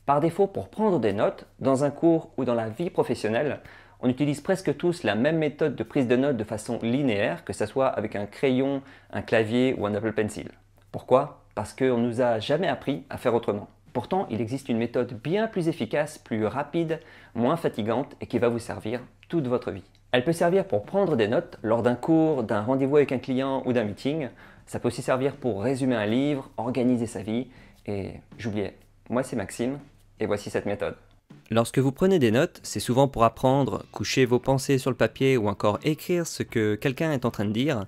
Par défaut, pour prendre des notes, dans un cours ou dans la vie professionnelle, on utilise presque tous la même méthode de prise de notes de façon linéaire, que ce soit avec un crayon, un clavier ou un Apple Pencil. Pourquoi? Parce qu'on ne nous a jamais appris à faire autrement. Pourtant, il existe une méthode bien plus efficace, plus rapide, moins fatigante et qui va vous servir toute votre vie. Elle peut servir pour prendre des notes lors d'un cours, d'un rendez-vous avec un client ou d'un meeting. Ça peut aussi servir pour résumer un livre, organiser sa vie. Et j'oubliais, moi c'est Maxime et voici cette méthode. Lorsque vous prenez des notes, c'est souvent pour apprendre, coucher vos pensées sur le papier ou encore écrire ce que quelqu'un est en train de dire.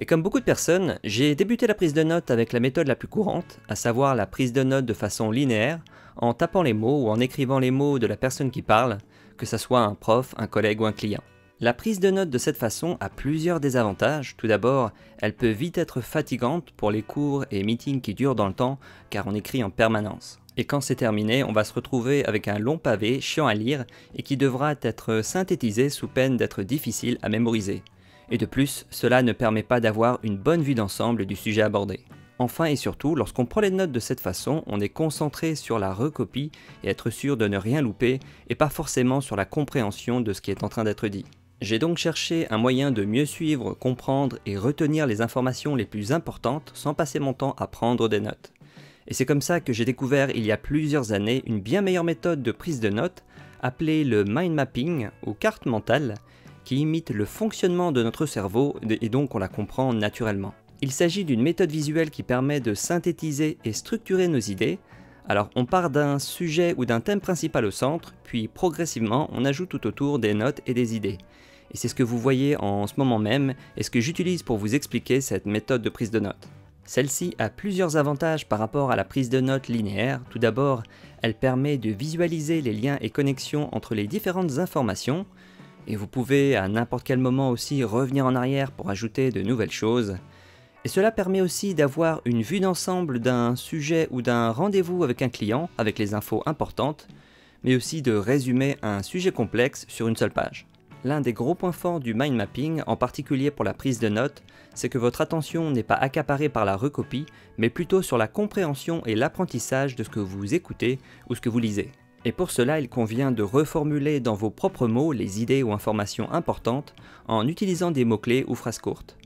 Et comme beaucoup de personnes, j'ai débuté la prise de notes avec la méthode la plus courante, à savoir la prise de notes de façon linéaire, en tapant les mots ou en écrivant les mots de la personne qui parle, que ce soit un prof, un collègue ou un client. La prise de notes de cette façon a plusieurs désavantages. Tout d'abord, elle peut vite être fatigante pour les cours et meetings qui durent dans le temps, car on écrit en permanence. Et quand c'est terminé, on va se retrouver avec un long pavé chiant à lire et qui devra être synthétisé sous peine d'être difficile à mémoriser. Et de plus, cela ne permet pas d'avoir une bonne vue d'ensemble du sujet abordé. Enfin et surtout, lorsqu'on prend les notes de cette façon, on est concentré sur la recopie et être sûr de ne rien louper, et pas forcément sur la compréhension de ce qui est en train d'être dit. J'ai donc cherché un moyen de mieux suivre, comprendre et retenir les informations les plus importantes sans passer mon temps à prendre des notes. Et c'est comme ça que j'ai découvert il y a plusieurs années une bien meilleure méthode de prise de notes, appelée le mind mapping ou carte mentale, qui imite le fonctionnement de notre cerveau et donc on la comprend naturellement. Il s'agit d'une méthode visuelle qui permet de synthétiser et structurer nos idées. Alors on part d'un sujet ou d'un thème principal au centre, puis progressivement on ajoute tout autour des notes et des idées. Et c'est ce que vous voyez en ce moment même et ce que j'utilise pour vous expliquer cette méthode de prise de notes. Celle-ci a plusieurs avantages par rapport à la prise de notes linéaire. Tout d'abord, elle permet de visualiser les liens et connexions entre les différentes informations, et vous pouvez à n'importe quel moment aussi revenir en arrière pour ajouter de nouvelles choses. Et cela permet aussi d'avoir une vue d'ensemble d'un sujet ou d'un rendez-vous avec un client, avec les infos importantes, mais aussi de résumer un sujet complexe sur une seule page. L'un des gros points forts du mind mapping, en particulier pour la prise de notes, c'est que votre attention n'est pas accaparée par la recopie, mais plutôt sur la compréhension et l'apprentissage de ce que vous écoutez ou ce que vous lisez. Et pour cela, il convient de reformuler dans vos propres mots les idées ou informations importantes en utilisant des mots-clés ou phrases courtes.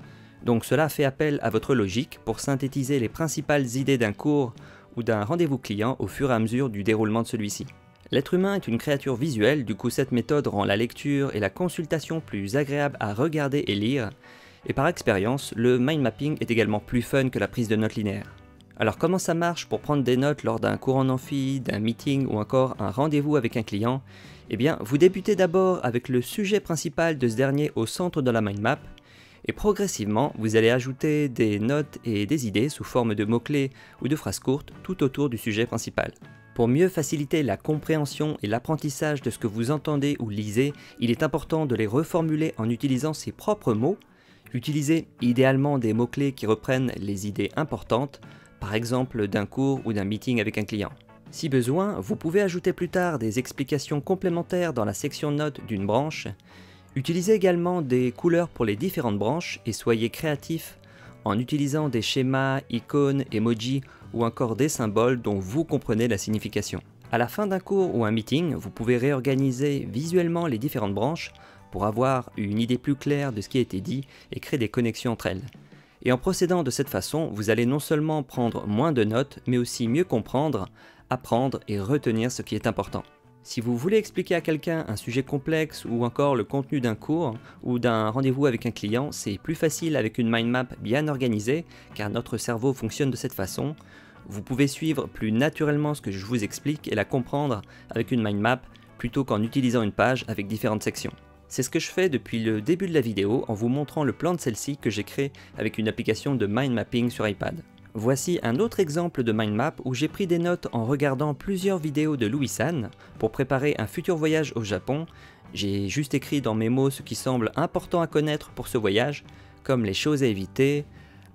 Donc cela fait appel à votre logique pour synthétiser les principales idées d'un cours ou d'un rendez-vous client au fur et à mesure du déroulement de celui-ci. L'être humain est une créature visuelle, du coup cette méthode rend la lecture et la consultation plus agréables à regarder et lire, et par expérience, le mind mapping est également plus fun que la prise de notes linéaire. Alors comment ça marche pour prendre des notes lors d'un cours en amphi, d'un meeting ou encore un rendez-vous avec un client? Eh bien, vous débutez d'abord avec le sujet principal de ce dernier au centre de la mind map, et progressivement, vous allez ajouter des notes et des idées sous forme de mots-clés ou de phrases courtes tout autour du sujet principal. Pour mieux faciliter la compréhension et l'apprentissage de ce que vous entendez ou lisez, il est important de les reformuler en utilisant ses propres mots. Utilisez idéalement des mots-clés qui reprennent les idées importantes, par exemple d'un cours ou d'un meeting avec un client. Si besoin, vous pouvez ajouter plus tard des explications complémentaires dans la section notes d'une branche. Utilisez également des couleurs pour les différentes branches et soyez créatifs en utilisant des schémas, icônes, emojis ou encore des symboles dont vous comprenez la signification. À la fin d'un cours ou un meeting, vous pouvez réorganiser visuellement les différentes branches pour avoir une idée plus claire de ce qui a été dit et créer des connexions entre elles. Et en procédant de cette façon, vous allez non seulement prendre moins de notes, mais aussi mieux comprendre, apprendre et retenir ce qui est important. Si vous voulez expliquer à quelqu'un un sujet complexe ou encore le contenu d'un cours ou d'un rendez-vous avec un client, c'est plus facile avec une mind map bien organisée car notre cerveau fonctionne de cette façon. Vous pouvez suivre plus naturellement ce que je vous explique et la comprendre avec une mind map plutôt qu'en utilisant une page avec différentes sections. C'est ce que je fais depuis le début de la vidéo en vous montrant le plan de celle-ci que j'ai créé avec une application de mind mapping sur iPad. Voici un autre exemple de mind map où j'ai pris des notes en regardant plusieurs vidéos de Louis-San pour préparer un futur voyage au Japon. J'ai juste écrit dans mes mots ce qui semble important à connaître pour ce voyage, comme les choses à éviter,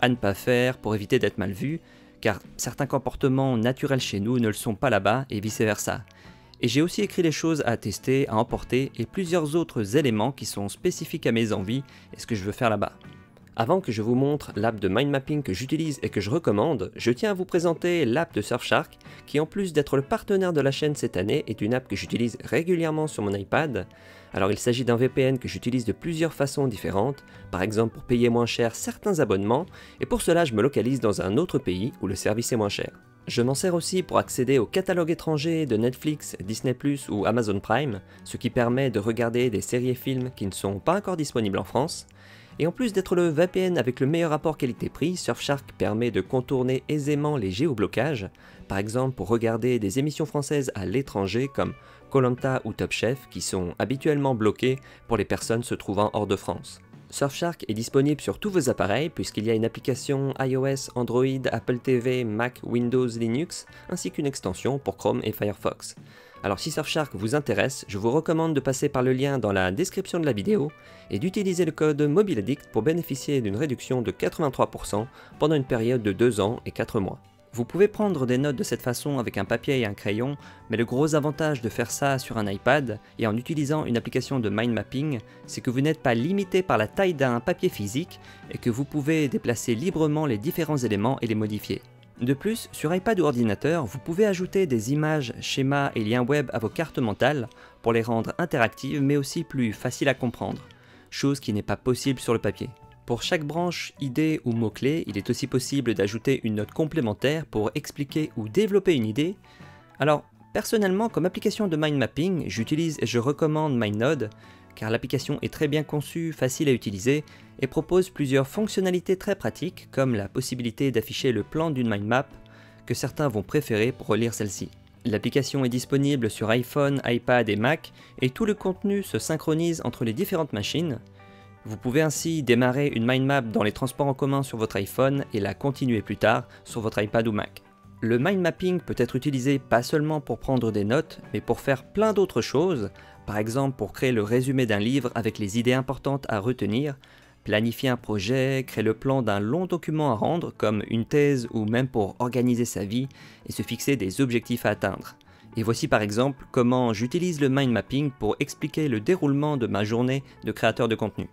à ne pas faire pour éviter d'être mal vu, car certains comportements naturels chez nous ne le sont pas là-bas et vice-versa. Et j'ai aussi écrit les choses à tester, à emporter et plusieurs autres éléments qui sont spécifiques à mes envies et ce que je veux faire là-bas. Avant que je vous montre l'app de mind mapping que j'utilise et que je recommande, je tiens à vous présenter l'app de Surfshark qui, en plus d'être le partenaire de la chaîne cette année, est une app que j'utilise régulièrement sur mon iPad. Alors il s'agit d'un VPN que j'utilise de plusieurs façons différentes, par exemple pour payer moins cher certains abonnements, et pour cela je me localise dans un autre pays où le service est moins cher. Je m'en sers aussi pour accéder au catalogue étranger de Netflix, Disney+, ou Amazon Prime, ce qui permet de regarder des séries et films qui ne sont pas encore disponibles en France. Et en plus d'être le VPN avec le meilleur rapport qualité-prix, Surfshark permet de contourner aisément les géoblocages, par exemple pour regarder des émissions françaises à l'étranger comme Koh-Lanta ou Top Chef qui sont habituellement bloquées pour les personnes se trouvant hors de France. Surfshark est disponible sur tous vos appareils puisqu'il y a une application iOS, Android, Apple TV, Mac, Windows, Linux, ainsi qu'une extension pour Chrome et Firefox. Alors si Surfshark vous intéresse, je vous recommande de passer par le lien dans la description de la vidéo et d'utiliser le code MobileAddict pour bénéficier d'une réduction de 83% pendant une période de 2 ans et 4 mois. Vous pouvez prendre des notes de cette façon avec un papier et un crayon, mais le gros avantage de faire ça sur un iPad et en utilisant une application de mind mapping, c'est que vous n'êtes pas limité par la taille d'un papier physique et que vous pouvez déplacer librement les différents éléments et les modifier. De plus, sur iPad ou ordinateur, vous pouvez ajouter des images, schémas et liens web à vos cartes mentales pour les rendre interactives mais aussi plus faciles à comprendre, chose qui n'est pas possible sur le papier. Pour chaque branche, idée ou mot-clé, il est aussi possible d'ajouter une note complémentaire pour expliquer ou développer une idée. Alors, personnellement, comme application de mind mapping, j'utilise et je recommande MindNode, car l'application est très bien conçue, facile à utiliser, et propose plusieurs fonctionnalités très pratiques, comme la possibilité d'afficher le plan d'une mind map, que certains vont préférer pour relire celle-ci. L'application est disponible sur iPhone, iPad et Mac, et tout le contenu se synchronise entre les différentes machines. Vous pouvez ainsi démarrer une mind map dans les transports en commun sur votre iPhone et la continuer plus tard sur votre iPad ou Mac. Le mind mapping peut être utilisé pas seulement pour prendre des notes, mais pour faire plein d'autres choses, par exemple pour créer le résumé d'un livre avec les idées importantes à retenir, planifier un projet, créer le plan d'un long document à rendre comme une thèse ou même pour organiser sa vie et se fixer des objectifs à atteindre. Et voici par exemple comment j'utilise le mind mapping pour expliquer le déroulement de ma journée de créateur de contenu.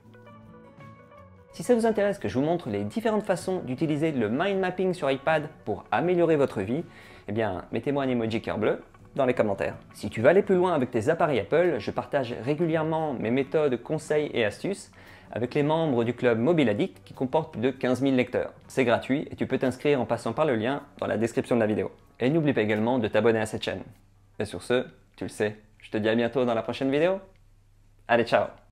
Si ça vous intéresse que je vous montre les différentes façons d'utiliser le mind mapping sur iPad pour améliorer votre vie, eh bien mettez-moi un emoji cœur bleu dans les commentaires. Si tu veux aller plus loin avec tes appareils Apple, je partage régulièrement mes méthodes, conseils et astuces avec les membres du club MobileAddict qui comporte plus de 15 000 lecteurs. C'est gratuit et tu peux t'inscrire en passant par le lien dans la description de la vidéo. Et n'oublie pas également de t'abonner à cette chaîne. Et sur ce, tu le sais, je te dis à bientôt dans la prochaine vidéo. Allez, ciao!